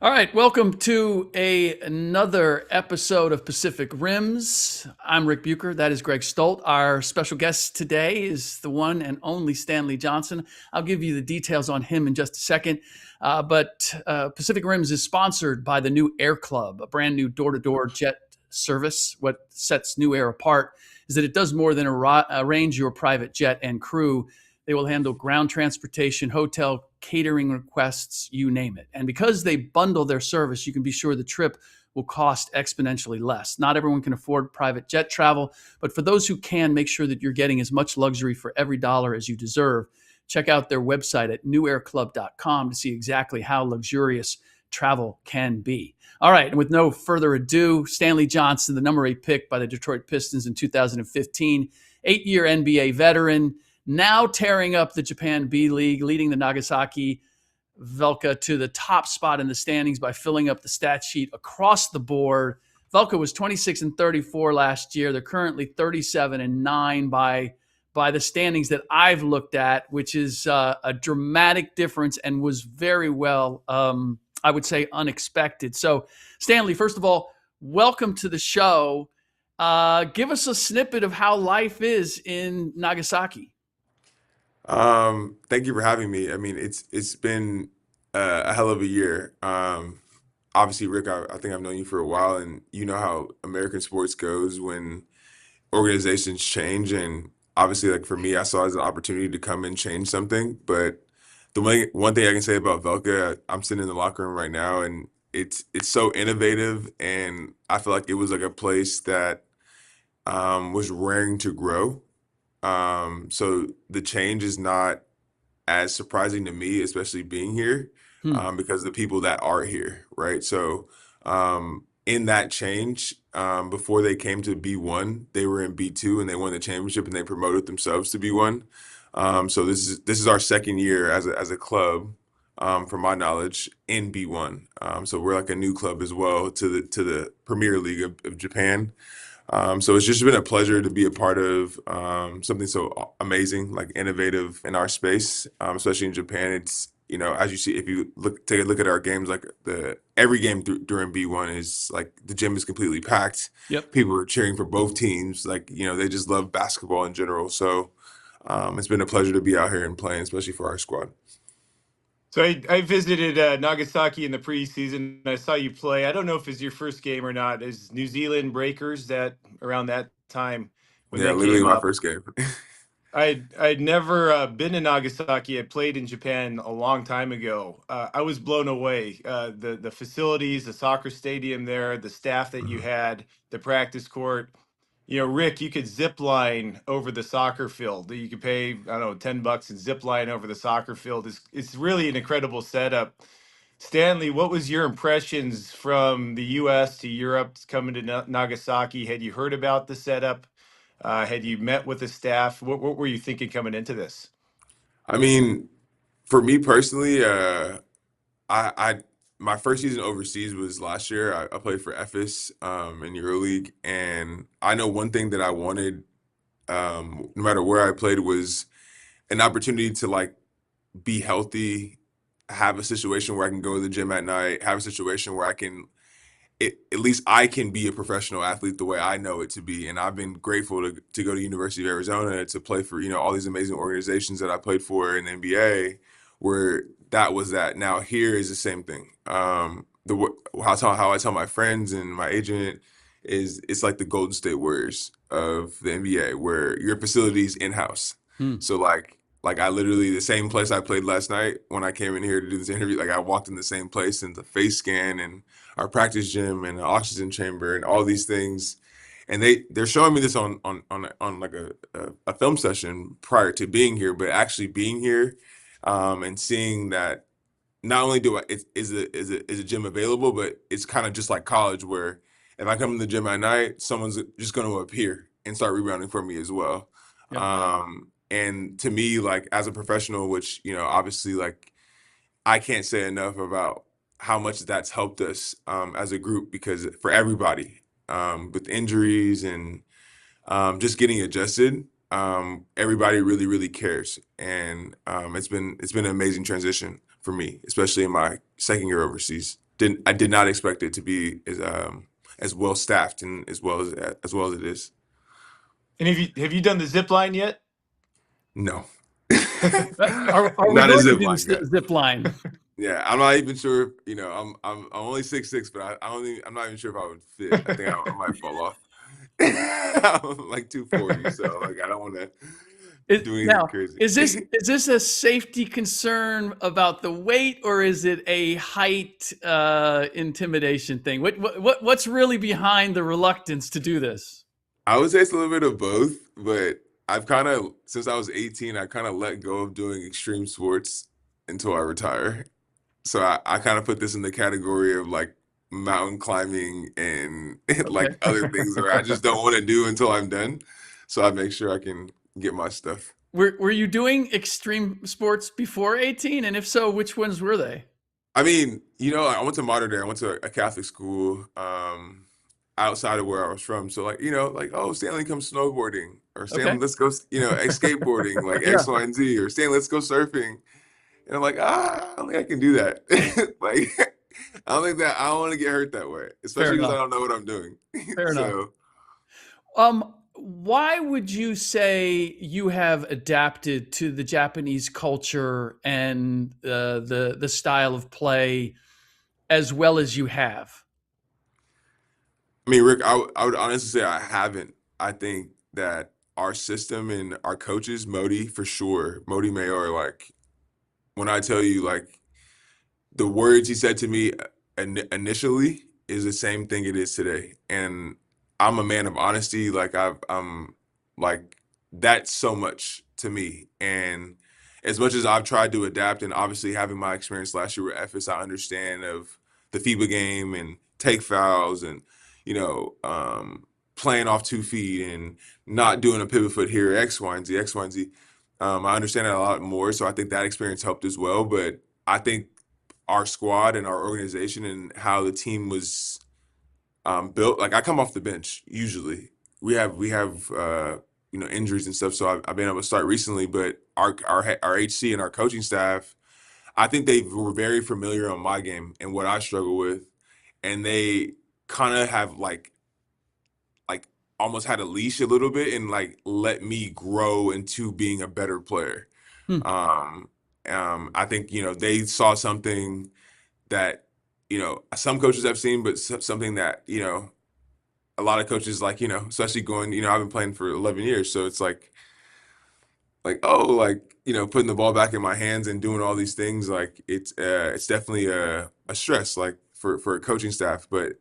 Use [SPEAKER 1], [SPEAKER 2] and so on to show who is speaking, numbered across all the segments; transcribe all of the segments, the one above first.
[SPEAKER 1] All right, welcome to another episode of Pacific Rims. I'm Rick Bucher. That is Greg Stolt. Our special guest today is the one and only Stanley Johnson. I'll give you the details on him in just a second. But Pacific Rims is sponsored by the New Air Club, a brand new door-to-door jet service. What sets New Air apart is that it does more than arrange your private jet and crew. They will handle ground transportation, hotel, catering requests, you name it. And because they bundle their service, you can be sure the trip will cost exponentially less. Not everyone can afford private jet travel, but for those who can, make sure that you're getting as much luxury for every dollar as you deserve. Check out their website at newairclub.com to see exactly how luxurious travel can be. All right, and with no further ado, Stanley Johnson, the number 8 pick by the Detroit Pistons in 2015, 8-year NBA veteran, now tearing up the Japan B.League, leading the Nagasaki Velca to the top spot in the standings by filling up the stat sheet across the board. Velca was 26-34 last year. They're currently 37-9 by the standings that I've looked at, which is a dramatic difference and was very well, I would say, unexpected. So, Stanley, first of all, welcome to the show. Give us a snippet of how life is in Nagasaki.
[SPEAKER 2] Thank you for having me. I mean, it's been a hell of a year. Obviously, Rick, I think I've known you for a while, and you know how American sports goes when organizations change. And obviously, like for me, I saw it as an opportunity to come and change something. But one thing I can say about Velka, I'm sitting in the locker room right now, and it's so innovative, and I feel like it was like a place that was raring to grow. So the change is not as surprising to me, especially being here,
[SPEAKER 1] Hmm.
[SPEAKER 2] because the people that are here, right? So in that change, before they came to B1, they were in B2 and they won the championship and they promoted themselves to B1. So this is our second year as a club, from my knowledge, in B1. So we're like a new club as well to the Premier League of Japan. So it's just been a pleasure to be a part of something so amazing, like innovative in our space, especially in Japan. It's, as you see, if you take a look at our games, like every game during B1 is like the gym is completely packed.
[SPEAKER 1] Yep.
[SPEAKER 2] People are cheering for both teams. Like, they just love basketball in general. So it's been a pleasure to be out here and playing, especially for our squad.
[SPEAKER 3] So I visited Nagasaki in the preseason. I saw you play. I don't know if it's your first game or not. Is New Zealand Breakers that around that time when
[SPEAKER 2] Yeah,
[SPEAKER 3] they
[SPEAKER 2] literally
[SPEAKER 3] came
[SPEAKER 2] my
[SPEAKER 3] up?
[SPEAKER 2] first game.
[SPEAKER 3] I'd never been to Nagasaki. I played in Japan a long time ago. I was blown away. The facilities, the soccer stadium there, the staff that you
[SPEAKER 2] Mhm.
[SPEAKER 3] had, the practice court. Rick, you could zip line over the soccer field. You could pay, I don't know, $10 and zip line over the soccer field. It's really an incredible setup. Stanley, what was your impressions from the US to Europe coming to Nagasaki? Had you heard about the setup? Had you met with the staff? What were you thinking coming into this?
[SPEAKER 2] I mean, for me personally, I my first season overseas was last year. I played for Efes in EuroLeague, and I know one thing that I wanted, no matter where I played, was an opportunity to like be healthy, have a situation where I can go to the gym at night, have a situation where at least I can be a professional athlete the way I know it to be. And I've been grateful to go to University of Arizona to play for, all these amazing organizations that I played for in the NBA, where that was that. Now here is the same thing. How I tell my friends and my agent is it's like the Golden State Warriors of the NBA, where your facility's in-house.
[SPEAKER 1] Hmm.
[SPEAKER 2] So like I literally the same place I played last night when I came in here to do this interview, like I walked in the same place and the face scan and our practice gym and an oxygen chamber and all these things. And they're showing me this on like a film session prior to being here, but actually being here, and seeing that not only is a gym available, but it's kind of just like college where if I come to the gym at night, someone's just going to appear and start rebounding for me as well.
[SPEAKER 1] Yep.
[SPEAKER 2] And to me, like as a professional, which obviously like I can't say enough about how much that's helped us, as a group, because for everybody, with injuries and just getting adjusted, everybody really, really cares. And it's been an amazing transition for me, especially in my second year overseas. I did not expect it to be as well staffed and as well as it is.
[SPEAKER 3] And have you done the zip line yet?
[SPEAKER 2] No.
[SPEAKER 1] Are we
[SPEAKER 2] Not a
[SPEAKER 1] going to
[SPEAKER 2] zip
[SPEAKER 1] do
[SPEAKER 2] line guy.
[SPEAKER 1] the zip line?
[SPEAKER 2] Yeah, I'm not even sure if, I'm only 6'6", but I'm not even sure if I would fit. I think I might fall off. I'm like 240, so like I don't want to do anything
[SPEAKER 1] Now,
[SPEAKER 2] crazy.
[SPEAKER 1] is this a safety concern about the weight, or is it a height intimidation thing? What's really behind the reluctance to do this?
[SPEAKER 2] I would say it's a little bit of both, but I've kind of, since I was 18, I kind of let go of doing extreme sports until I retire. So I kind of put this in the category of like mountain climbing and
[SPEAKER 1] Okay.
[SPEAKER 2] like other things where I just don't want to do until I'm done. So I make sure I can get my stuff.
[SPEAKER 1] Were you doing extreme sports before 18? And if so, which ones were they?
[SPEAKER 2] I mean, I went to modern day. I went to a Catholic school outside of where I was from. So like, like, oh, Stanley comes snowboarding, or
[SPEAKER 1] Okay.
[SPEAKER 2] Stanley, let's go, skateboarding, like
[SPEAKER 1] Yeah.
[SPEAKER 2] X, Y, and Z, or Stanley, let's go surfing. And I'm like, I don't think I can do that. Like, I don't want to get hurt that way,
[SPEAKER 1] Fair
[SPEAKER 2] especially because I
[SPEAKER 1] enough.
[SPEAKER 2] don't know what I'm doing.
[SPEAKER 1] Fair enough.
[SPEAKER 2] So,
[SPEAKER 1] Why would you say you have adapted to the Japanese culture and the style of play as well as you have?
[SPEAKER 2] I mean, Rick, I would honestly say I haven't. I think that our system and our coaches, Modi for sure, Modi Mayor, like when I tell you, like the words he said to me initially is the same thing it is today. And I'm a man of honesty. Like I'm like that's so much to me. And as much as I've tried to adapt, and obviously having my experience last year with Efes, I understand of the FIBA game and take fouls and you know playing off 2 feet and not doing a pivot foot here, X, Y, and Z, X, Y, and Z. I understand that a lot more, so I think that experience helped as well. But I think our squad and our organization and how the team was built. Like I come off the bench usually. We have injuries and stuff, so I've been able to start recently. But our HC and our coaching staff, I think they were very familiar on my game and what I struggle with, and they kind of have like almost had a leash a little bit and like let me grow into being a better player.
[SPEAKER 1] Hmm.
[SPEAKER 2] I think they saw something that some coaches I've seen, but something that a lot of coaches like especially going I've been playing for 11 years, so it's oh, like putting the ball back in my hands and doing all these things, like it's definitely a stress like for a coaching staff. But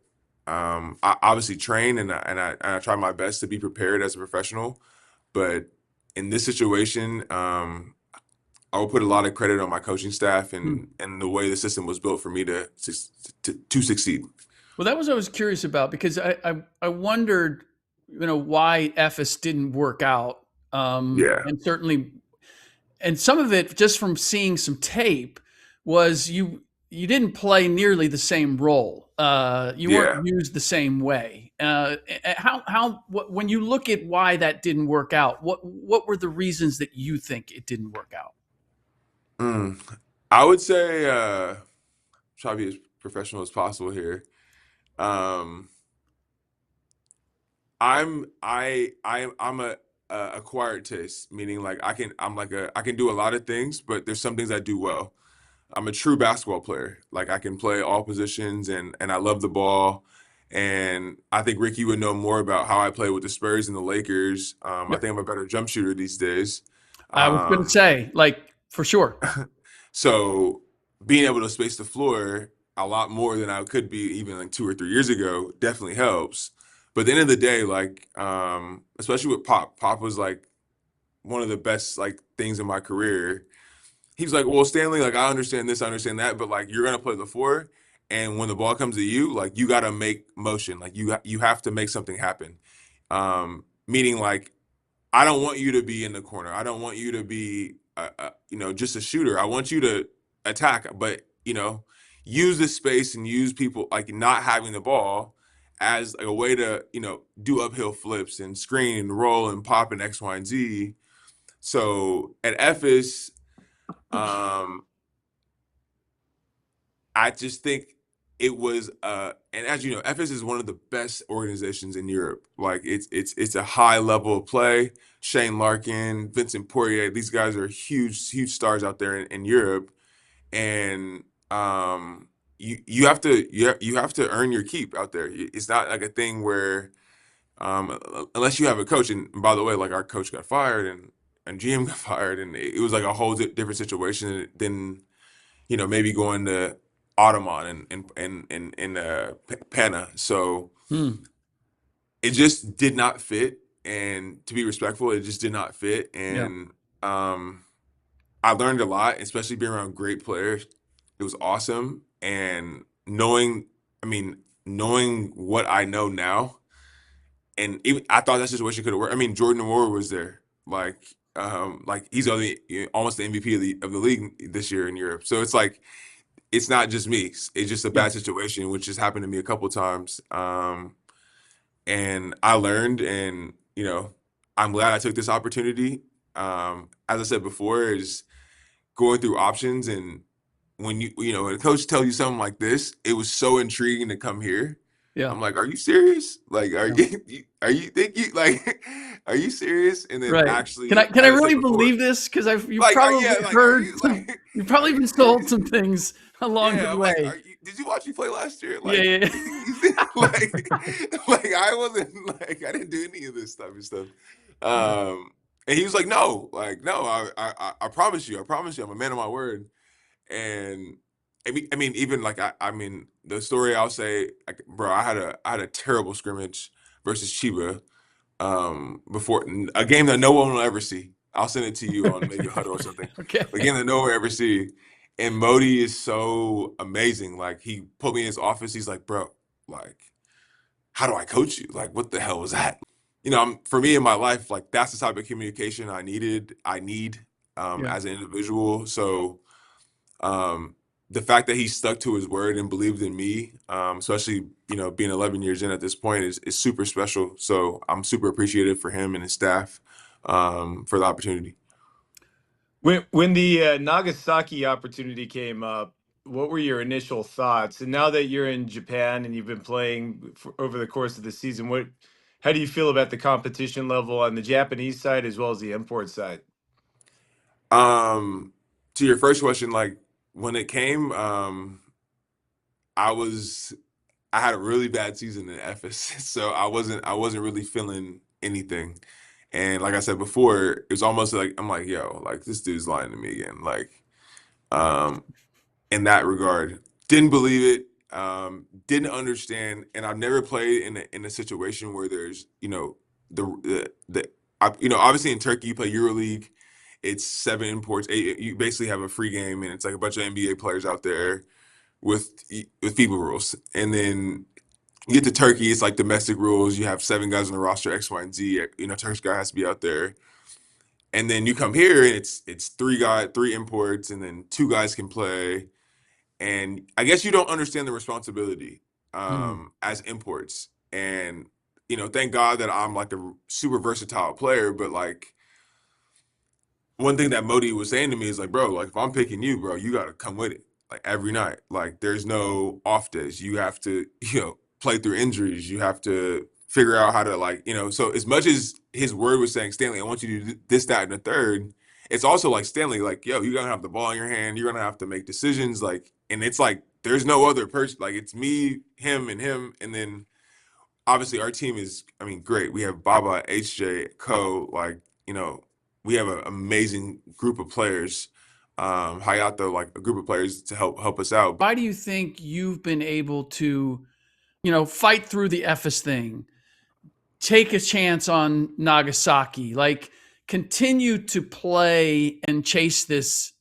[SPEAKER 2] I obviously train and I try my best to be prepared as a professional. But in this situation, I will put a lot of credit on my coaching staff
[SPEAKER 1] Hmm.
[SPEAKER 2] and the way the system was built for me to succeed.
[SPEAKER 1] Well, that was what I was curious about, because I wondered, why Ephes didn't work out,
[SPEAKER 2] Yeah,
[SPEAKER 1] and certainly, and some of it just from seeing some tape was you didn't play nearly the same role. You weren't
[SPEAKER 2] yeah.
[SPEAKER 1] used the same way. When you look at why that didn't work out, what were the reasons that you think it didn't work out?
[SPEAKER 2] Mm. I would say try to be as professional as possible here. Um, I'm a acquired taste, meaning like I can do a lot of things, but there's some things I do well. I'm a true basketball player. Like I can play all positions and I love the ball. And I think Ricky would know more about how I play with the Spurs and the Lakers. I
[SPEAKER 1] Yep.
[SPEAKER 2] think I'm a better jump shooter these days.
[SPEAKER 1] I was going to
[SPEAKER 2] Um,
[SPEAKER 1] say, like, for sure.
[SPEAKER 2] so being able to space the floor a lot more than I could be even like 2 or 3 years ago definitely helps. But at the end of the day, like especially with Pop was like one of the best like things in my career. He's like, well, Stanley, like I understand this, I understand that, but like you're gonna play the four, and when the ball comes to you, like you got to make motion, like you have to make something happen. Meaning like I don't want you to be in the corner. I don't want you to be just a shooter. I want you to attack, but use this space and use people like not having the ball as like a way to do uphill flips and screen and roll and pop and X, Y, and Z. So at Ephes, um, I just think it was and as you know, Efes is one of the best organizations in Europe. Like it's a high level of play. Shane Larkin, Vincent Poirier, these guys are huge stars out there in Europe. And you have to you have to earn your keep out there. It's not like a thing where unless you have a coach. And by the way, like our coach got fired and GM got fired, and it was like a whole different situation than maybe going to Ottoman and Pana. So it just did not fit. And to be respectful, it just did not fit.
[SPEAKER 1] Yeah.
[SPEAKER 2] And I learned a lot, especially being around great players. It was awesome. And knowing what I know now, and even I thought that situation could have worked. I mean, Jordan Nwora was there, like he's almost the MVP of the league this year in Europe. So it's like it's not just me. It's just a
[SPEAKER 1] Yeah.
[SPEAKER 2] bad situation, which has happened to me a couple of times. And I learned, and I'm glad I took this opportunity. As I said before, is going through options, and when when a coach tells you something like this, it was so intriguing to come here.
[SPEAKER 1] Yeah.
[SPEAKER 2] I'm like, are you serious? Like, are
[SPEAKER 1] Yeah.
[SPEAKER 2] are you serious? And then
[SPEAKER 1] Right.
[SPEAKER 2] actually,
[SPEAKER 1] Can I
[SPEAKER 2] as I said
[SPEAKER 1] really
[SPEAKER 2] before,
[SPEAKER 1] believe this? Because you've
[SPEAKER 2] like,
[SPEAKER 1] probably
[SPEAKER 2] are
[SPEAKER 1] heard
[SPEAKER 2] you
[SPEAKER 1] some, you've probably been sold some things along
[SPEAKER 2] yeah,
[SPEAKER 1] the
[SPEAKER 2] I'm like,
[SPEAKER 1] way.
[SPEAKER 2] did you watch me play last year?
[SPEAKER 1] Yeah,
[SPEAKER 2] Like,
[SPEAKER 1] yeah,
[SPEAKER 2] you think, like I wasn't like, I didn't do any of this type of stuff.
[SPEAKER 1] yeah.
[SPEAKER 2] And he was like, no, no, I promise you, I'm a man of my word. And I mean, even like I mean, the story I'll say, like, bro, I had a terrible scrimmage versus Chiba before a game that no one will ever see. I'll send it to you on maybe a huddle or something.
[SPEAKER 1] Okay.
[SPEAKER 2] A game that no one will ever see. And Modi is so amazing. Like he put me in his office. He's like, bro, like, how do I coach you? Like, what the hell was that? For me in my life, like that's the type of communication I need
[SPEAKER 1] Yeah.
[SPEAKER 2] as an individual. So um, the fact that he stuck to his word and believed in me, especially being 11 years in at this point, is super special. So I'm super appreciative for him and his staff for the opportunity.
[SPEAKER 3] When the Nagasaki opportunity came up, what were your initial thoughts? And now that you're in Japan and you've been playing over the course of the season, how do you feel about the competition level on the Japanese side as well as the import side?
[SPEAKER 2] Um, to your first question, like when it came, I was I had a really bad season in Ephes, so I wasn't really feeling anything. And like I said before, it was almost like I'm like, yo, like this dude's lying to me again. Like, um, in that regard, didn't believe it, didn't understand, and I've never played in a situation where there's the obviously in Turkey you play EuroLeague, it's 7 imports, 8, you basically have a free game, and it's like a bunch of NBA players out there with FIBA rules, and then you get to Turkey, it's like domestic rules. You have 7 guys on the roster, X, Y, and Z. Turkish guy has to be out there. And then you come here and it's 3 imports, and then 2 guys can play. And I guess you don't understand the responsibility
[SPEAKER 1] Mm.
[SPEAKER 2] as imports. And thank God that I'm like a super versatile player. But like one thing that Modi was saying to me is like, bro, like if I'm picking you, bro, you gotta come with it. Like every night. Like there's no off days. You have to, play through injuries. You have to figure out how to so as much as his word was saying, Stanley, I want you to do this, that, and the third, it's also like Stanley, like, yo, you're gonna have the ball in your hand, you're gonna have to make decisions, like, and it's like there's no other person, like it's me, him, and then obviously our team is, I mean, great. We have Baba, HJ, Ko, like, we have an amazing group of players. Hayato, like a group of players to help us out.
[SPEAKER 1] Why do you think you've been able to, fight through the Ephes thing, take a chance on Nagasaki, like continue to play and chase this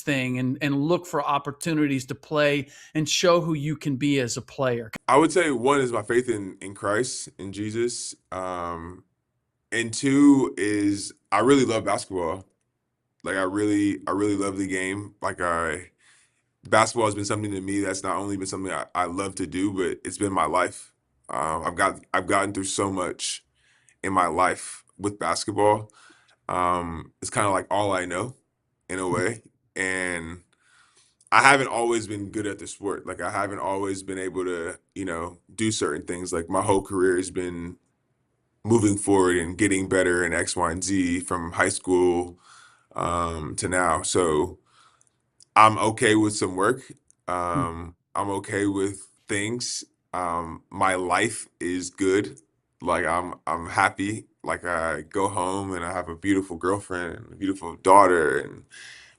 [SPEAKER 1] thing and look for opportunities to play and show who you can be as a player?
[SPEAKER 2] I would say one is my faith in Christ, in Jesus. And two is I really love basketball. Like I really love the game. Like basketball has been something to me that's not only been something I love to do, but it's been my life. I've gotten through so much in my life with basketball. It's kind of like all I know in a way. And I haven't always been good at the sport. Like I haven't always been able to, do certain things. Like my whole career has been moving forward and getting better in X, Y, and Z from high school to now. So I'm okay with some work.
[SPEAKER 1] Hmm.
[SPEAKER 2] I'm okay with things. My life is good. Like I'm happy. Like I go home and I have a beautiful girlfriend and a beautiful daughter and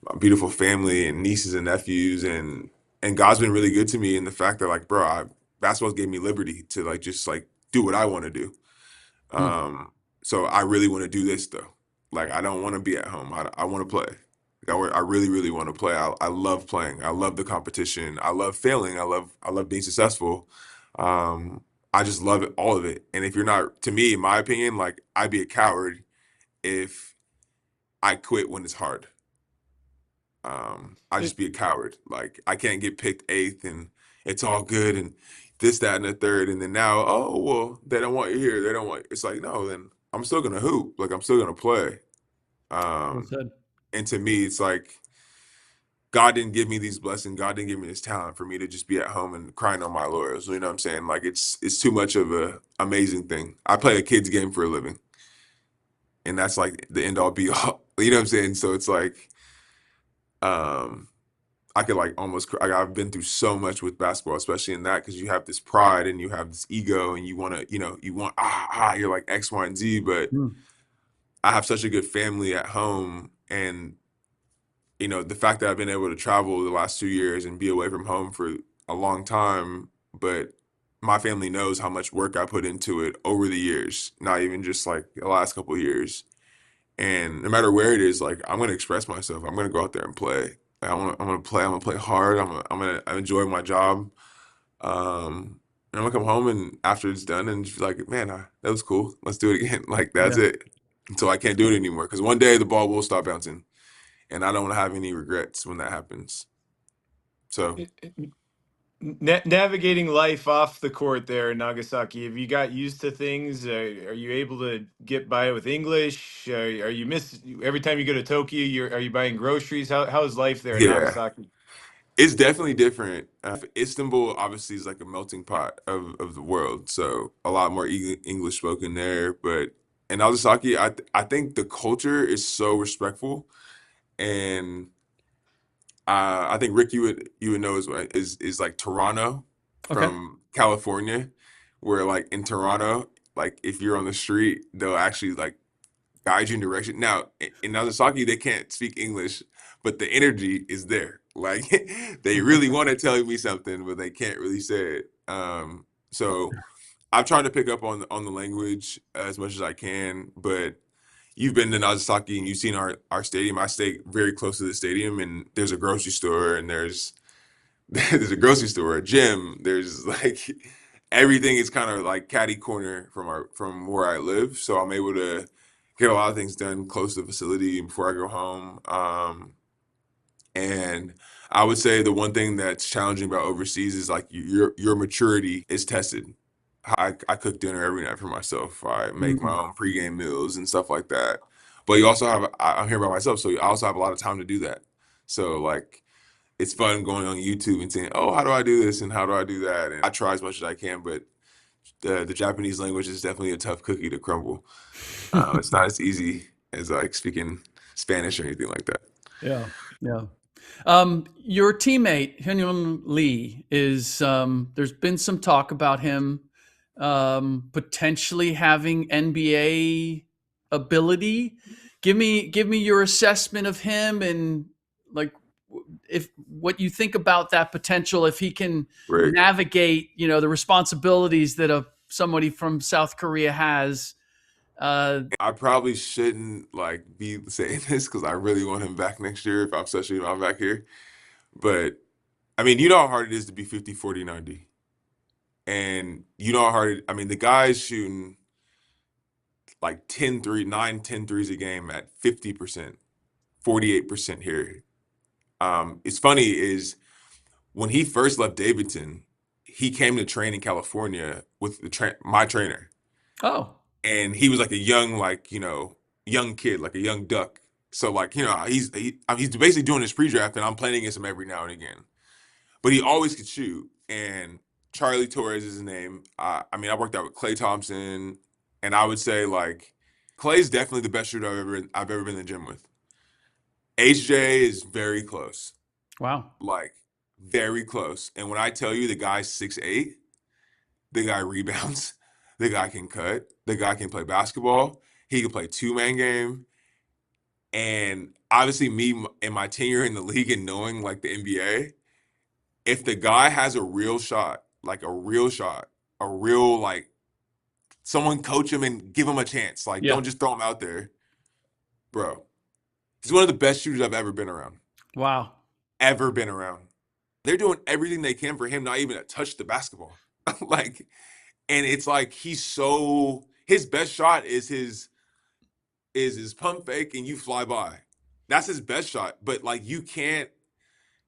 [SPEAKER 2] a beautiful family and nieces and nephews and God's been really good to me in the fact that like, bro, basketball's gave me liberty to like just like do what I want to do.
[SPEAKER 1] Hmm.
[SPEAKER 2] So I really want to do this though. Like I don't want to be at home. I want to play. I really, really want to play. I love playing. I love the competition. I love failing. I love being successful. Um, I just love it, all of it. And if you're not, to me, in my opinion, like I'd be a coward if I quit when it's hard. I'd just be a coward. Like I can't get picked eighth and it's all good and this, that, and the third. And then now, oh well, they don't want you here. They don't want it's like, no, then I'm still gonna hoop. Like I'm still gonna play.
[SPEAKER 1] Well
[SPEAKER 2] Um,
[SPEAKER 1] said.
[SPEAKER 2] and to me, it's like God didn't give me these blessings. God didn't give me this talent for me to just be at home and crying on my laurels. You know what I'm saying? Like it's too much of a amazing thing. I play a kid's game for a living, and that's like the end all be all. You know what I'm saying? So it's like, um, I could like almost. I've been through so much with basketball, especially in that because you have this pride and you have this ego and you want to, you want you're like X, Y, and Z. But
[SPEAKER 1] Hmm.
[SPEAKER 2] I have such a good family at home, and the fact that I've been able to travel the last 2 years and be away from home for a long time, but my family knows how much work I put into it over the years, not even just like the last couple of years. And no matter where it is, like I'm gonna express myself. I'm gonna go out there and play. Like, I'm gonna play. I'm gonna play hard. I enjoy my job. And I'm gonna come home and after it's done and just be like, man, that was cool. Let's do it again. Like that's
[SPEAKER 1] Yeah.
[SPEAKER 2] it. Until I can't do it anymore. Because one day the ball will stop bouncing and I don't have any regrets when that happens. So
[SPEAKER 3] Navigating life off the court there in Nagasaki, have you got used to things? Are you able to get by with English? Are you miss every time you go to Tokyo? Are you buying groceries? How is life there in
[SPEAKER 2] yeah,
[SPEAKER 3] Nagasaki?
[SPEAKER 2] it's definitely different. Istanbul obviously is like a melting pot of the world, so a lot more English spoken there. But in Nagasaki, I think the culture is so respectful, and I think Rick, you would know is like Toronto
[SPEAKER 1] Okay.
[SPEAKER 2] from California, where like in Toronto, like if you're on the street, they'll actually like guide you in direction. Now, in Nagasaki, they can't speak English, but the energy is there. Like they really want to tell me something, but they can't really say it. So I've tried to pick up on the language as much as I can, but you've been to Nagasaki and you've seen our stadium. I stay very close to the stadium, and there's a grocery store, and there's a grocery store, a gym. There's like everything is kind of like catty corner from where I live, so I'm able to get a lot of things done close to the facility before I go home. And I would say the one thing that's challenging about overseas is like your maturity is tested. I cook dinner every night for myself. I make my
[SPEAKER 1] Hmm.
[SPEAKER 2] own pregame meals and stuff like that. But you also have I'm here by myself, so I also have a lot of time to do that. So like it's fun going on YouTube and saying, "Oh, how do I do this and how do I do that?" And I try as much as I can, but the Japanese language is definitely a tough cookie to crumble. It's not as easy as like speaking Spanish or anything like that.
[SPEAKER 1] Yeah. Yeah. Your teammate HyunJung Lee is. There's been some talk about him potentially having NBA ability. Give me your assessment of him and like if what you think about that potential if he can
[SPEAKER 2] Right.
[SPEAKER 1] navigate the responsibilities that somebody from South Korea has.
[SPEAKER 2] I probably shouldn't like be saying this because I really want him back next year if I'm especially if I'm back here. But I mean, you know how hard it is to be 50, 40, 90. And you know how hard I mean, the guy's shooting like 9, 10 threes a game at 50%, 48% here. It's funny is when he first left Davidson, he came to train in California with my trainer.
[SPEAKER 1] oh,
[SPEAKER 2] And he was like a young, young kid, like a young duck. So like, he's basically doing his pre-draft, and I'm playing against him every now and again. But he always could shoot. And Charlie Torres is his name. I mean, I worked out with Klay Thompson, and I would say like Klay's definitely the best shooter I've ever been in the gym with. HJ is very close,
[SPEAKER 1] Wow.
[SPEAKER 2] like very close. And when I tell you the guy's 6'8", the guy rebounds, the guy can cut, the guy can play basketball, he can play two-man game. And obviously me in my tenure in the league and knowing like the NBA, if the guy has a real shot, like a real shot, a real like someone coach him and give him a chance. Like
[SPEAKER 1] Yeah.
[SPEAKER 2] don't just throw him out there. Bro, he's one of the best shooters I've ever been around.
[SPEAKER 1] Wow.
[SPEAKER 2] Ever been around. They're doing everything they can for him not even to touch the basketball. Like, and it's like his best shot is his pump fake and you fly by. That's his best shot. But like you can't,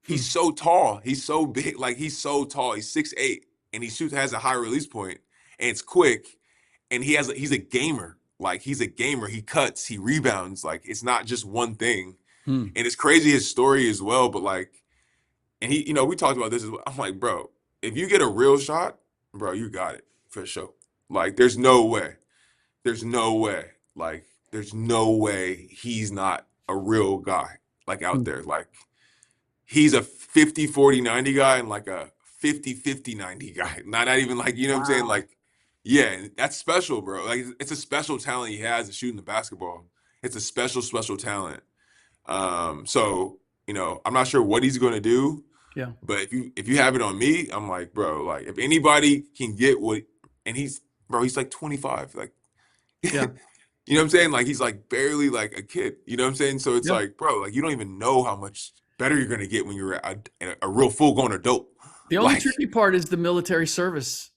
[SPEAKER 2] he's so tall. He's so big. Like he's so tall. He's 6'8", and he has a high release point, and it's quick. And he's a gamer. Like he's a gamer. He cuts, he rebounds. Like it's not just one thing. And it's crazy his story as well. But like, and he, we talked about this as well. I'm like, bro, if you get a real shot, bro, you got it for sure. Like there's no way. There's no way. Like there's no way he's not a real guy like out there. Like he's a 50-40-90 guy and like a 50-50-90 guy. Not even like, you know what I'm saying? Like, yeah, that's special, bro. Like it's a special talent he has to shooting the basketball. It's a special, special talent. So, I'm not sure what he's going to do.
[SPEAKER 1] Yeah.
[SPEAKER 2] But if you have it on me, I'm like, bro, like if anybody can get and he's like 25, like,
[SPEAKER 1] Yeah.
[SPEAKER 2] you know what I'm saying? Like he's like barely like a kid, you know what I'm saying? So it's
[SPEAKER 1] Yeah.
[SPEAKER 2] like, bro, like you don't even know how much better you're gonna get when you're a real full-grown adult.
[SPEAKER 1] The only
[SPEAKER 2] Like,
[SPEAKER 1] tricky part is the military service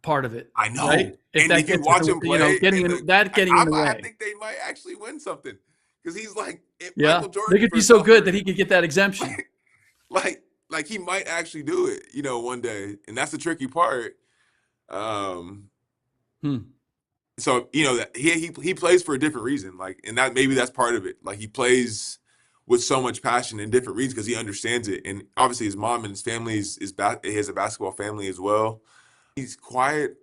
[SPEAKER 1] part of it.
[SPEAKER 2] I know.
[SPEAKER 1] Right?
[SPEAKER 2] And if you watch him play,
[SPEAKER 1] getting in the way.
[SPEAKER 2] I think they might actually win something because he's like
[SPEAKER 1] Yeah,
[SPEAKER 2] Michael Jordan.
[SPEAKER 1] they could be so good that he could get that exemption.
[SPEAKER 2] Like he might actually do it, one day, and that's the tricky part. So that he plays for a different reason, like, and that's part of it. Like he plays with so much passion and different reasons because he understands it, and obviously his mom and his family he has a basketball family as well. He's quiet,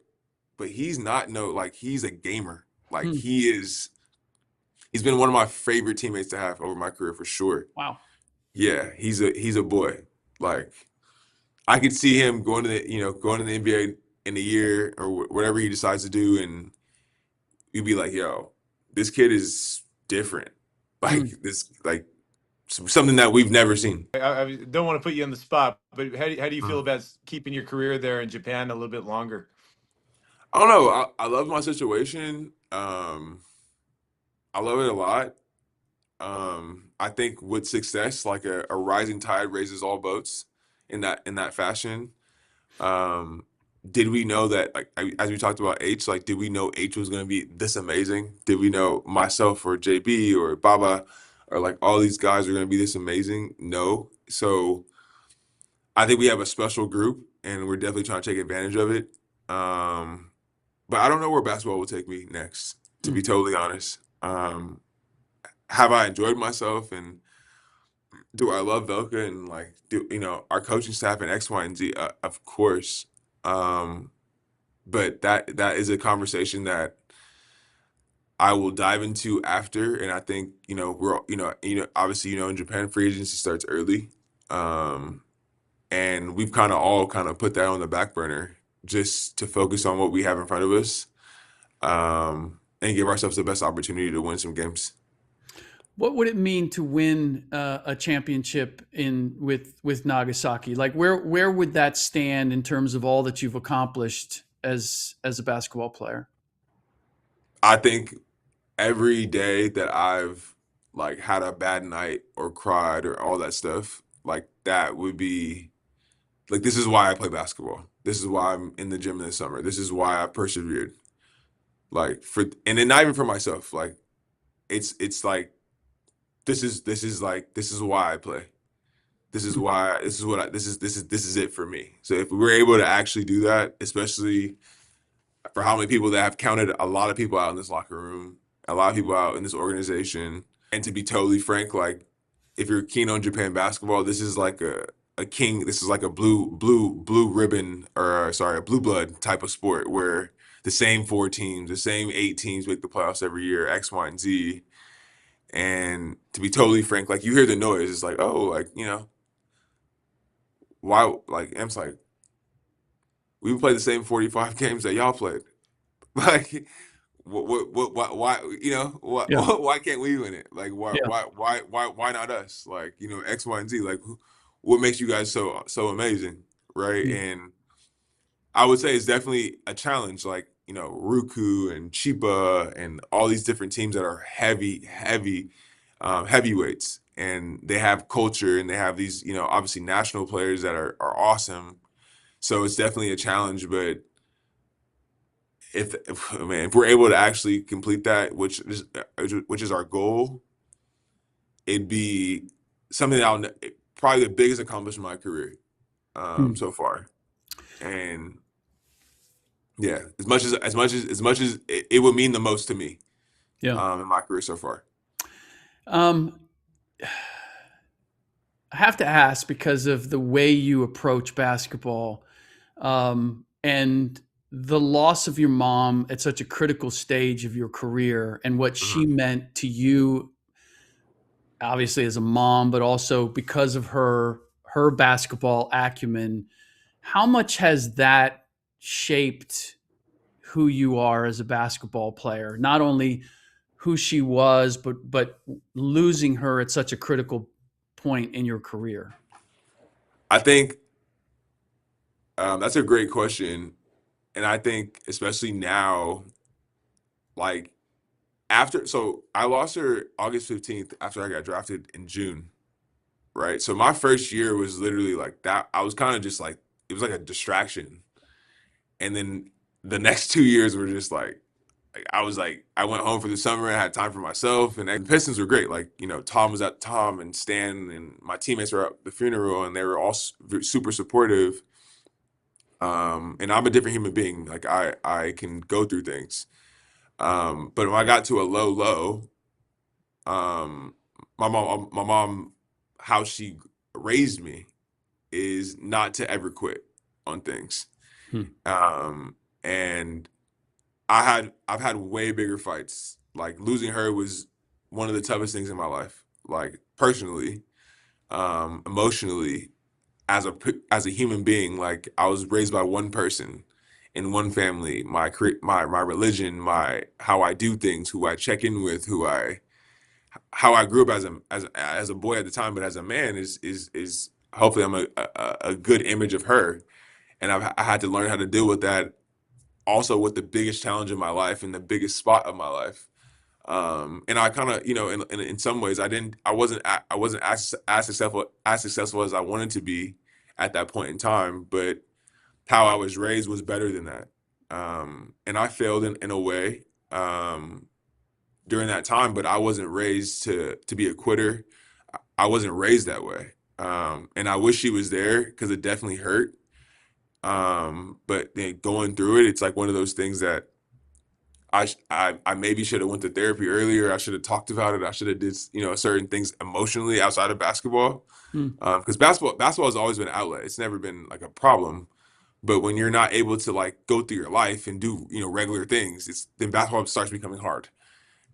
[SPEAKER 2] but he's not he's a gamer. Like he's been one of my favorite teammates to have over my career for sure.
[SPEAKER 1] Wow.
[SPEAKER 2] Yeah, he's a boy. Like I could see him going to the NBA in a year or whatever he decides to do, and you'd be like, yo, this kid is different. Like this, like something that we've never seen.
[SPEAKER 3] I don't want to put you on the spot, but how do you feel about keeping your career there in Japan a little bit longer?
[SPEAKER 2] I don't know. I love my situation. I love it a lot. I think with success, like a rising tide raises all boats in that fashion. Did we know that, like, as we talked about H, like, did we know H was going to be this amazing? Did we know myself or JB or Baba or like all these guys are going to be this amazing? No. So I think we have a special group and we're definitely trying to take advantage of it. But I don't know where basketball will take me next, to be totally honest. Have I enjoyed myself and do I love Velca and like our coaching staff and X, Y, and Z? Of course. But that is a conversation that I will dive into after. And I think, we're obviously, in Japan, free agency starts early. And we've kind of all put that on the back burner just to focus on what we have in front of us. And give ourselves the best opportunity to win some games.
[SPEAKER 1] What would it mean to win a championship with Nagasaki? Like where would that stand in terms of all that you've accomplished as a basketball player?
[SPEAKER 2] I think every day that I've like had a bad night or cried or all that stuff, like that would be like, this is why I play basketball. This is why I'm in the gym in the summer. This is why I persevered. Like and then not even for myself, like it's like, this is why I play. This is it for me. So if we were able to actually do that, especially for how many people that have counted a lot of people out in this locker room, a lot of people out in this organization, And to be totally frank, like if you're keen on Japan basketball, this is like this is like a blue ribbon, or sorry, a blue blood type of sport where the same four teams, the same eight teams make the playoffs every year, X, Y, and Z. And to be totally frank, like you hear the noise, it's like, oh, like, why, like, I'm just like, we play the same 45 games that y'all played. Like, why,
[SPEAKER 1] Yeah.
[SPEAKER 2] why can't we win it? Like,
[SPEAKER 1] Yeah.
[SPEAKER 2] why not us? Like, X, Y, and Z. Like, what makes you guys so amazing, right?
[SPEAKER 1] Mm.
[SPEAKER 2] And I would say it's definitely a challenge. Like, Ruku and Chiba and all these different teams that are heavy heavyweights, and they have culture and they have these, obviously national players that are awesome. So it's definitely a challenge, but if we're able to actually complete that, which is our goal, it'd be something that probably the biggest accomplishment of my career
[SPEAKER 1] Mm.
[SPEAKER 2] so far. And yeah, as much as it would mean the most to me
[SPEAKER 1] Yeah.
[SPEAKER 2] in my career so far.
[SPEAKER 1] Um, I have to ask because of the way you approach basketball, and the loss of your mom at such a critical stage of your career and what she
[SPEAKER 2] Mhm.
[SPEAKER 1] meant to you, obviously as a mom, but also because of her basketball acumen. How much has that shaped who you are as a basketball player? Not only who she was, but losing her at such a critical point in your career.
[SPEAKER 2] I think that's a great question, and I think especially now, like so I lost her August 15th after I got drafted in June, right? So my first year was literally like that. I was kind of just like, it was like a distraction. And then the next 2 years were just like, I went home for the summer. I had time for myself, and the Pistons were great. Like, Tom and Stan and my teammates were at the funeral, and they were all super supportive. And I'm a different human being. Like, I can go through things. But when I got to a low, um, my mom, how she raised me is not to ever quit on things.
[SPEAKER 1] Hmm.
[SPEAKER 2] And I've had way bigger fights. Like losing her was one of the toughest things in my life. Like personally, emotionally, as a human being. Like I was raised by one person in one family. My religion, my how I do things, who I check in with, how I grew up as a boy at the time, but as a man is hopefully I'm a good image of her, and I had to learn how to deal with that. Also, with the biggest challenge in my life and the biggest spot of my life, and I kind of, in some ways, I wasn't as successful as I wanted to be at that point in time, but how I was raised was better than that, and I failed in a way. During that time, but I wasn't raised to be a quitter. I wasn't raised that way. And I wish she was there because it definitely hurt. But then going through it, it's like one of those things that I maybe should have went to therapy earlier. I should have talked about it. I should have did, certain things emotionally outside of basketball.
[SPEAKER 1] Hmm.
[SPEAKER 2] Because basketball has always been an outlet. It's never been like a problem. But when you're not able to like go through your life and do, regular things, then basketball starts becoming hard.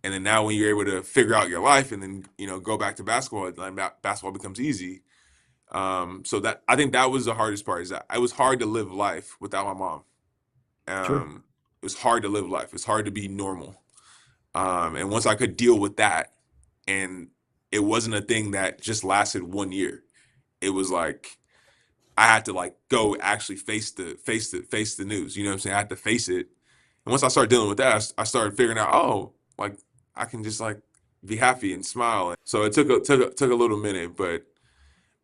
[SPEAKER 2] And then now when you're able to figure out your life and then, go back to basketball, then basketball becomes easy. So that I think that was the hardest part, is that it was hard to live life without my mom.
[SPEAKER 1] Sure.
[SPEAKER 2] It was hard to live life. It's hard to be normal. And once I could deal with that, and it wasn't a thing that just lasted 1 year. It was like I had to like go actually face the news. You know what I'm saying? I had to face it. And once I started dealing with that, I started figuring out, oh, like I can just like be happy and smile. So it took a little minute, but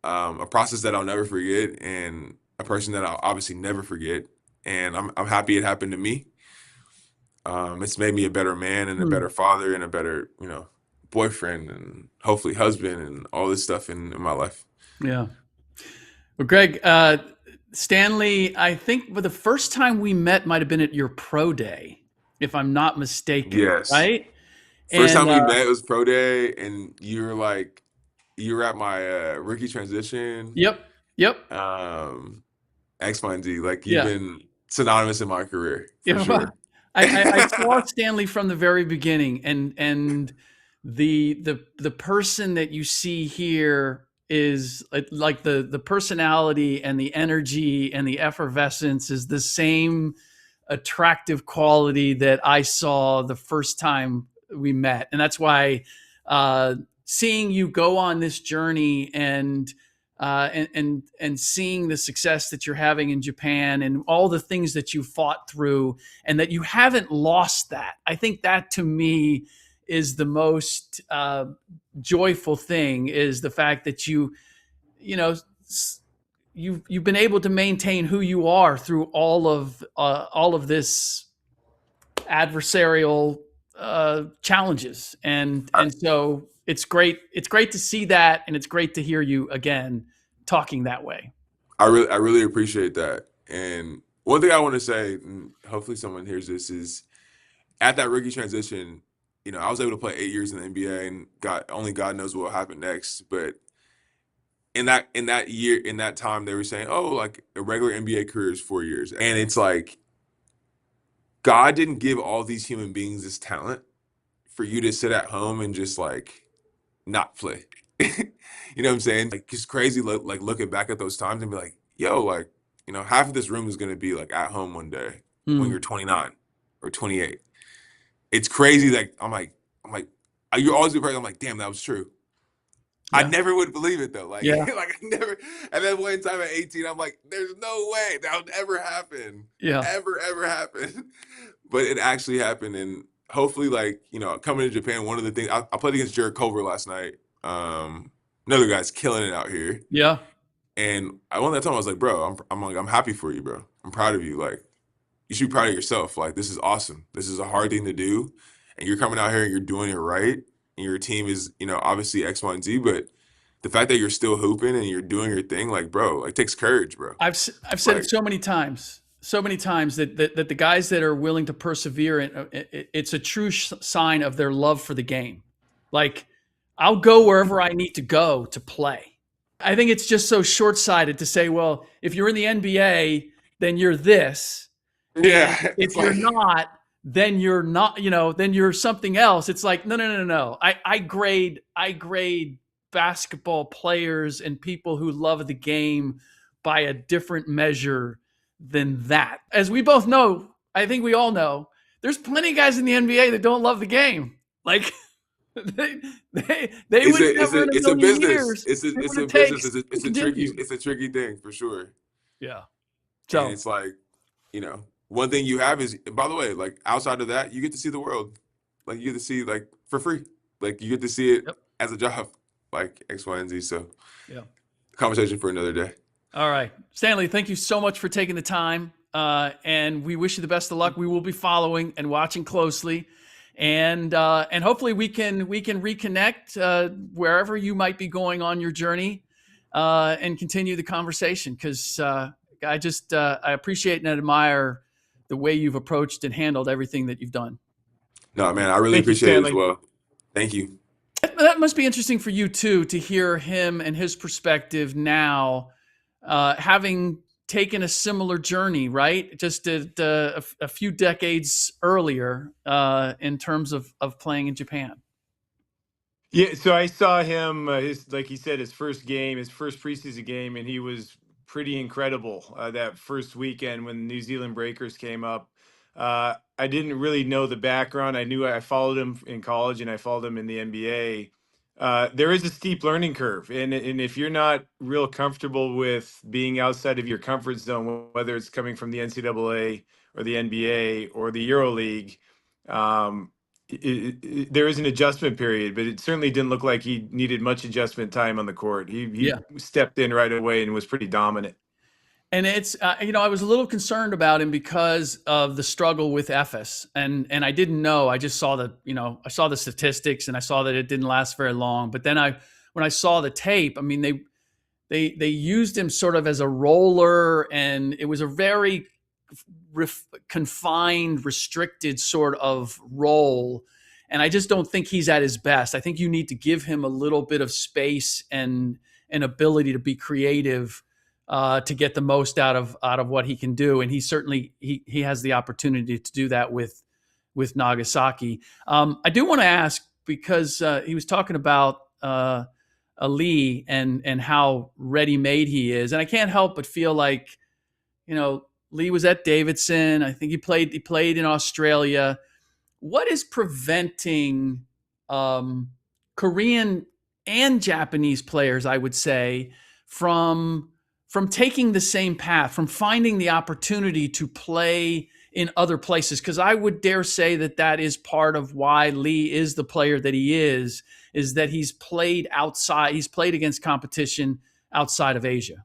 [SPEAKER 2] a process that I'll never forget, and a person that I'll obviously never forget. And I'm happy it happened to me. It's made me a better man and a
[SPEAKER 1] Hmm.
[SPEAKER 2] better father and a better, boyfriend and hopefully husband and all this stuff in my life.
[SPEAKER 1] Yeah. Well, Greg, Stanley, I think for the first time we met might have been at your pro day, if I'm not mistaken,
[SPEAKER 2] Yes.
[SPEAKER 1] right?
[SPEAKER 2] First
[SPEAKER 1] And
[SPEAKER 2] time we met was pro day, and you were at my rookie transition.
[SPEAKER 1] yep, yep,
[SPEAKER 2] Um, X, Y, and Z. Like you've
[SPEAKER 1] yeah.
[SPEAKER 2] been synonymous in my career for
[SPEAKER 1] Yeah, well,
[SPEAKER 2] sure.
[SPEAKER 1] I saw Stanley from the very beginning, and the person that you see here is like the personality and the energy and the effervescence is the same attractive quality that I saw the first time we met, and that's why seeing you go on this journey and seeing the success that you're having in Japan and all the things that you fought through and that you haven't lost that. I think that to me is the most joyful thing, is the fact that you know you've been able to maintain who you are through all of this adversarial challenges, and
[SPEAKER 2] I,
[SPEAKER 1] so it's great to see that, and it's great to hear you again talking that way.
[SPEAKER 2] I really appreciate that. And one thing I want to say, and hopefully someone hears this, is at that rookie transition, I was able to play 8 years in the NBA, and God knows what will happen next. But in that time, they were saying, oh, like a regular NBA career is 4 years, and it's like God didn't give all these human beings this talent for you to sit at home and just like not play. You know what I'm saying? Like it's crazy, like looking back at those times and be like, yo, like half of this room is gonna be like at home one day when
[SPEAKER 1] Mm,
[SPEAKER 2] you're 29 or 28. It's crazy. Like I'm like, you always be crazy. I'm like, damn, that was true. I
[SPEAKER 1] yeah,
[SPEAKER 2] never would believe it though. Like,
[SPEAKER 1] yeah,
[SPEAKER 2] like I never. And then one time at 18, I'm like, there's no way that would ever happen,
[SPEAKER 1] yeah.
[SPEAKER 2] ever happen. But it actually happened, and hopefully, like coming to Japan, one of the things I played against Jared Culver last night. Another guy's killing it out here,
[SPEAKER 1] Yeah.
[SPEAKER 2] and I won that time. I was like, bro, I'm happy for you, bro. I'm proud of you. Like, you should be proud of yourself. Like, this is awesome. This is a hard thing to do, and you're coming out here and you're doing it right. And your team is, obviously X, Y, and Z, but the fact that you're still hooping and you're doing your thing, like, bro, like, takes courage, bro.
[SPEAKER 1] I've said it
[SPEAKER 2] Like,
[SPEAKER 1] so many times that the guys that are willing to persevere, it's a true sign of their love for the game. Like, I'll go wherever I need to go to play. I think it's just so short-sighted to say, well, if you're in the NBA, then you're this, and
[SPEAKER 2] yeah, it's
[SPEAKER 1] if you're
[SPEAKER 2] like,
[SPEAKER 1] not, then you're not, then you're something else. It's like, no. I grade basketball players and people who love the game by a different measure than that. As we both know, I think we all know, there's plenty of guys in the NBA that don't love the game. Like they would never in a
[SPEAKER 2] it's a
[SPEAKER 1] million
[SPEAKER 2] business.
[SPEAKER 1] years
[SPEAKER 2] It's a
[SPEAKER 1] do
[SPEAKER 2] it's
[SPEAKER 1] what
[SPEAKER 2] a
[SPEAKER 1] it
[SPEAKER 2] business.
[SPEAKER 1] takes to
[SPEAKER 2] Tricky
[SPEAKER 1] continue.
[SPEAKER 2] it's a tricky thing for sure.
[SPEAKER 1] Yeah.
[SPEAKER 2] And
[SPEAKER 1] So
[SPEAKER 2] it's like, one thing you have is, by the way, like outside of that, you get to see the world. Like you get to see like for free. Like you get to see it
[SPEAKER 1] yep.
[SPEAKER 2] as a job, like X, Y, and Z. So
[SPEAKER 1] Yeah.
[SPEAKER 2] conversation for another day.
[SPEAKER 1] All right. Stanley, thank you so much for taking the time. And we wish you the best of luck. We will be following and watching closely. And hopefully we can reconnect wherever you might be going on your journey and continue the conversation, because I appreciate and admire the way you've approached and handled everything that you've done.
[SPEAKER 2] No, man, I really
[SPEAKER 3] Thank you,
[SPEAKER 2] appreciate it as
[SPEAKER 3] Stanley.
[SPEAKER 2] well. Thank you.
[SPEAKER 1] That must be interesting for you too, to hear him and his perspective now, having taken a similar journey, right? Just a few decades earlier in terms of playing in Japan.
[SPEAKER 3] Yeah, so I saw him, like he said, his first game, his first preseason game, and he was pretty incredible that first weekend when the New Zealand Breakers came up. I didn't really know the background. I followed him in college and I followed him in the NBA. There is a steep learning curve, and if you're not real comfortable with being outside of your comfort zone, whether it's coming from the NCAA or the NBA or the EuroLeague, um, there is an adjustment period, but it certainly didn't look like he needed much adjustment time on the court. He
[SPEAKER 1] Yeah.
[SPEAKER 3] stepped in right away and was pretty dominant.
[SPEAKER 1] And it's, I was a little concerned about him because of the struggle with Efes, and I didn't know. I just saw I saw the statistics and I saw that it didn't last very long. But then when I saw the tape, I mean, they used him sort of as a roller, and it was a very confined, restricted sort of role. And I just don't think he's at his best. I think you need to give him a little bit of space and an ability to be creative to get the most out of what he can do. And he certainly he has the opportunity to do that with Nagasaki. I do want to ask because he was talking about Ali and how ready made he is, and I can't help but feel like, Lee was at Davidson. I think he played in Australia. What is preventing Korean and Japanese players, I would say, from taking the same path, from finding the opportunity to play in other places? Because I would dare say that is part of why Lee is the player that he is that he's played outside. He's played against competition outside of Asia.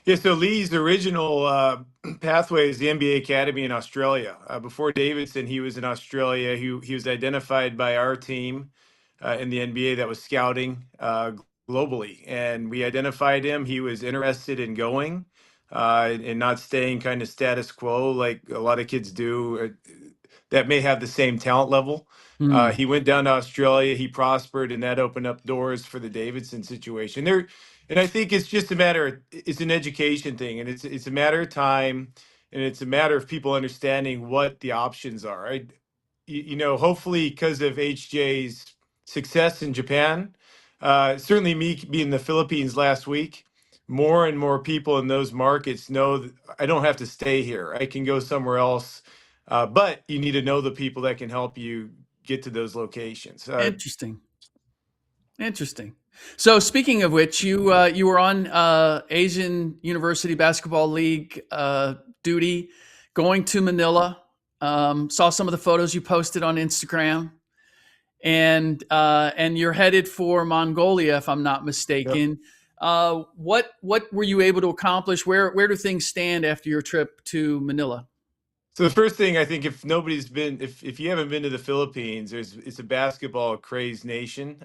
[SPEAKER 3] Yeah, so Lee's original pathway is the NBA Academy in Australia. Before Davidson, he was in Australia. He was identified by our team in the NBA that was scouting globally, and we identified him. He was interested in going and not staying kind of status quo like a lot of kids do that may have the same talent level. He went down to Australia. He prospered, and that opened up doors for the Davidson situation. And I think it's just a matter. It's an education thing, and it's a matter of time, and it's a matter of people understanding what the options are. Hopefully, because of HJ's success in Japan, certainly me being in the Philippines last week, more and more people in those markets know that I don't have to stay here. I can go somewhere else, but you need to know the people that can help you get to those locations.
[SPEAKER 1] Interesting. So speaking of which, you were on Asian University Basketball League duty, going to Manila. Saw some of the photos you posted on Instagram, and you're headed for Mongolia, if I'm not mistaken. Yep. What were you able to accomplish? Where do things stand after your trip to Manila?
[SPEAKER 3] So the first thing, I think, if you haven't been to the Philippines, it's a basketball crazed nation.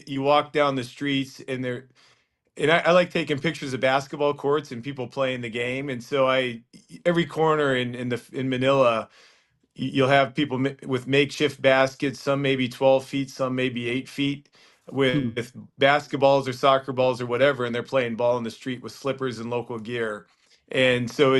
[SPEAKER 3] You walk down the streets and I like taking pictures of basketball courts and people playing the game. And so every corner in Manila, you'll have people with makeshift baskets, some maybe 12 feet, some maybe 8 feet, with basketballs or soccer balls or whatever, and they're playing ball in the street with slippers and local gear. And so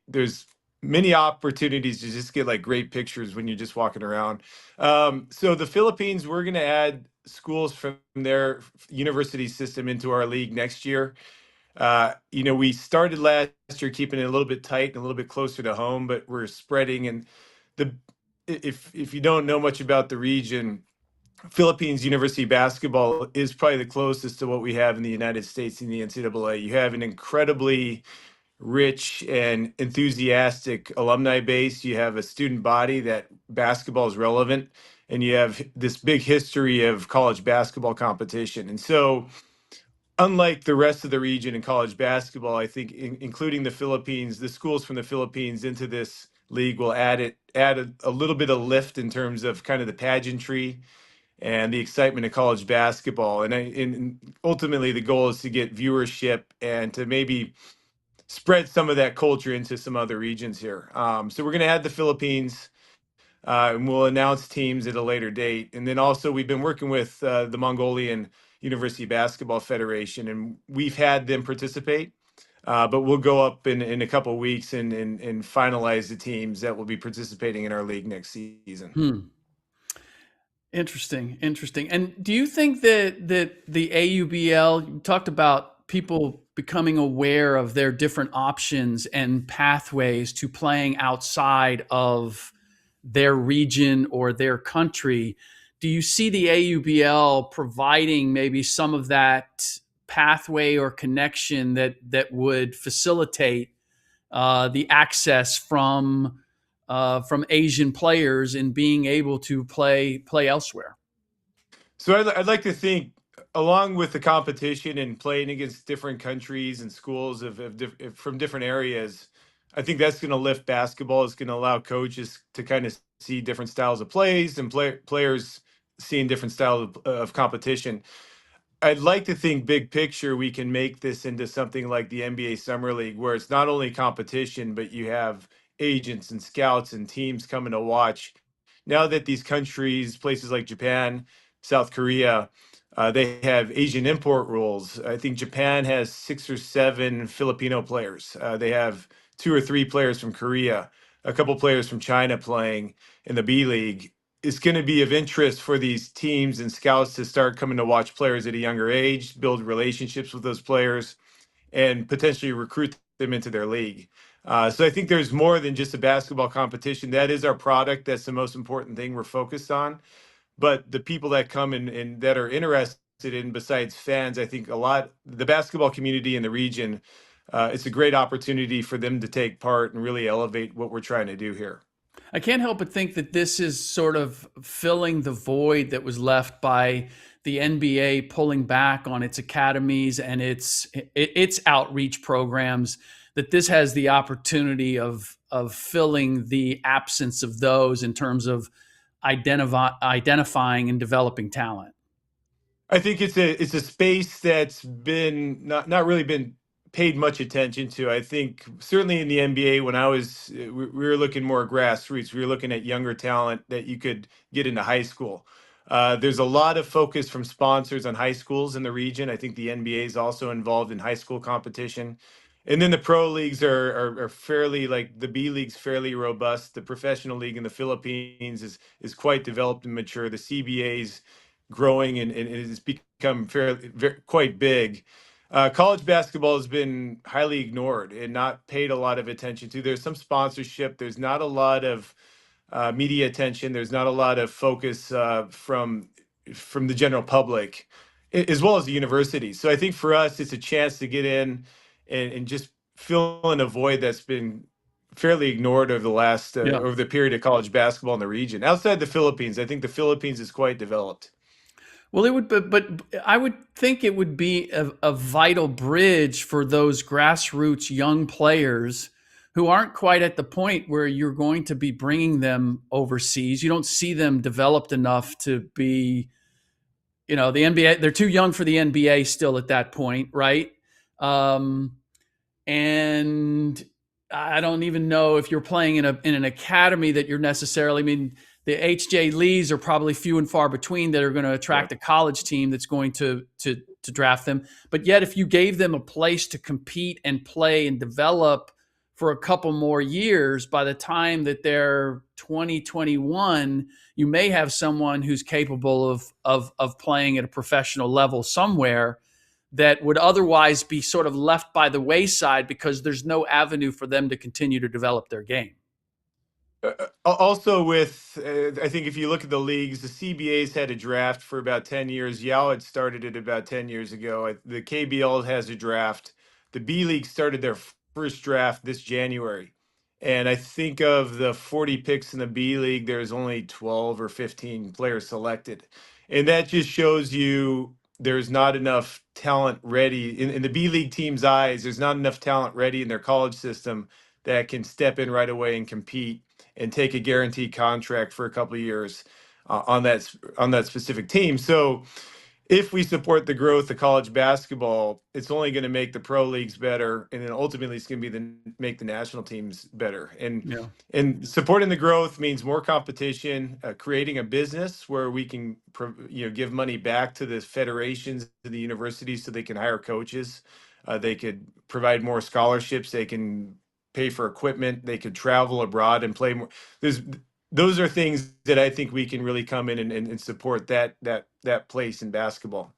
[SPEAKER 3] there's many opportunities to just get like great pictures when you're just walking around. So the Philippines, we're going to add schools from their university system into our league next year. We started last year keeping it a little bit tight and a little bit closer to home, but we're spreading. And if you don't know much about the region, Philippines university basketball is probably the closest to what we have in the United States in the NCAA. You have an incredibly rich and enthusiastic alumni base. You have a student body that basketball is relevant, and you have this big history of college basketball competition. And so, unlike the rest of the region in college basketball, I think including the Philippines, the schools from the Philippines into this league will add a little bit of lift in terms of kind of the pageantry and the excitement of college basketball. And ultimately, the goal is to get viewership and to maybe spread some of that culture into some other regions here. So we're going to add the Philippines, and we'll announce teams at a later date. And then also, we've been working with the Mongolian University Basketball Federation, and we've had them participate. But we'll go up in a couple of weeks and finalize the teams that will be participating in our league next season.
[SPEAKER 1] Interesting. And do you think that the AUBL, you talked about people becoming aware of their different options and pathways to playing outside of their region or their country? Do you see the AUBL providing maybe some of that pathway or connection that would facilitate the access from Asian players in being able to play elsewhere?
[SPEAKER 3] So I'd like to think, along with the competition and playing against different countries and schools from different areas, I think that's going to lift basketball. It's going to allow coaches to kind of see different styles of plays and players seeing different styles of competition. I'd like to think big picture, we can make this into something like the NBA Summer League, where it's not only competition, but you have agents and scouts and teams coming to watch now that these countries, places like Japan, South Korea, they have Asian import rules. I think Japan has 6 or 7 Filipino players. They have 2 or 3 players from Korea, a couple players from China playing in the B.League. It's going to be of interest for these teams and scouts to start coming to watch players at a younger age, build relationships with those players, and potentially recruit them into their league. So I think there's more than just a basketball competition. That is our product. That's the most important thing we're focused on. But the people that come and that are interested in, besides fans, I think the basketball community in the region, it's a great opportunity for them to take part and really elevate what we're trying to do here.
[SPEAKER 1] I can't help but think that this is sort of filling the void that was left by the NBA pulling back on its academies and its outreach programs. That this has the opportunity of filling the absence of those in terms of identifying and developing talent.
[SPEAKER 3] I think it's a space that's been not really been paid much attention to. I think certainly in the NBA, when we were looking more grassroots. We were looking at younger talent that you could get into high school. There's a lot of focus from sponsors on high schools in the region. I think the NBA is also involved in high school competition. And then the pro leagues are fairly, like the B-League's fairly robust. The professional league in the Philippines is quite developed and mature. The CBA's growing and it has become quite big. College basketball has been highly ignored and not paid a lot of attention to. There's some sponsorship. There's not a lot of media attention. There's not a lot of focus from the general public, as well as the universities. So I think for us, it's a chance to get in and just fill in a void that's been fairly ignored over over the period of college basketball in the region. Outside the Philippines, I think the Philippines is quite developed.
[SPEAKER 1] Well, it would, but I would think it would be a vital bridge for those grassroots young players who aren't quite at the point where you're going to be bringing them overseas. You don't see them developed enough to be, the NBA. They're too young for the NBA still at that point, right? And I don't even know if you're playing in an academy that you're necessarily. I mean, the H.J. Lees are probably few and far between that are going to attract a college team that's going to draft them. But yet, if you gave them a place to compete and play and develop for a couple more years, by the time that they're 2021, you may have someone who's capable of playing at a professional level somewhere that would otherwise be sort of left by the wayside because there's no avenue for them to continue to develop their game.
[SPEAKER 3] Also, I think if you look at the leagues, the CBA's had a draft for about 10 years. Yao had started it about 10 years ago. The KBL has a draft. The B-League started their first draft this January. And I think of the 40 picks in the B-League, there's only 12 or 15 players selected. And that just shows you there's not enough talent ready. In the B-League team's eyes, there's not enough talent ready in their college system that can step in right away and compete and take a guaranteed contract for a couple of years on that specific team. So if we support the growth of college basketball, it's only going to make the pro leagues better, and then ultimately it's going to be make the national teams better. And supporting the growth means more competition, creating a business where we can give money back to the federations, to the universities, so they can hire coaches. They could provide more scholarships. They can pay for equipment. They could travel abroad and play more. Those are things that I think we can really come in and support that place in basketball.